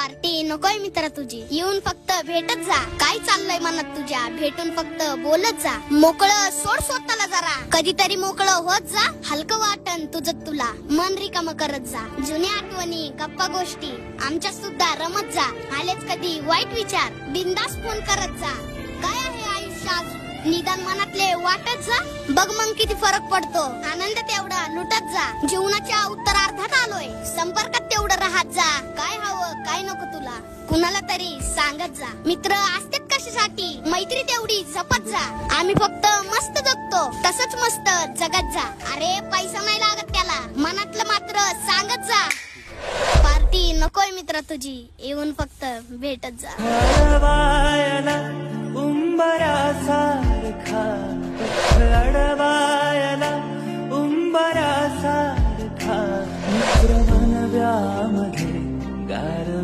Party नकोय मित्रा तुझी, येऊन फक्त भेटत जा. काय चाललंय मनात तुझ्या, भेटून फक्त बोलत जा. मोकळं सोड स्वतःला जरा, कधीतरी मोकळं होत जा. हलकं वाटन तुझं तुला, मन रिकाम करत जा. जुन्या आठवणी गप्पा गोष्टी आमच्या सुद्धा रमत जा. आलेच कधी वाईट विचार, बिंदास फोन करत जा. काय आहे आयुष्यात निदान मनातले वाटत जा. बघ मग किती फरक पडतो, आनंद तेवढा लुटत जा. जीवनाच्या उत्तरार्धात आलोय, संपर्कात तेवढं राहत जा. काय हवं काय नको तुला कुणाला तरी सांगत जा. मित्र असतात कशासाठी, मैत्री तेवढी जपत जा. आम्ही फक्त मस्त जगतो, तसंच मस्त जगत जा. अरे पैसा नाही लागत त्याला, मनातलं मात्र सांगत जा. पार्टी नकोय मित्र तुझी, येऊन फक्त भेटत जा. उंबरासारखा अडवायला उंबरासारखा मित्र बनव्यामध्ये गार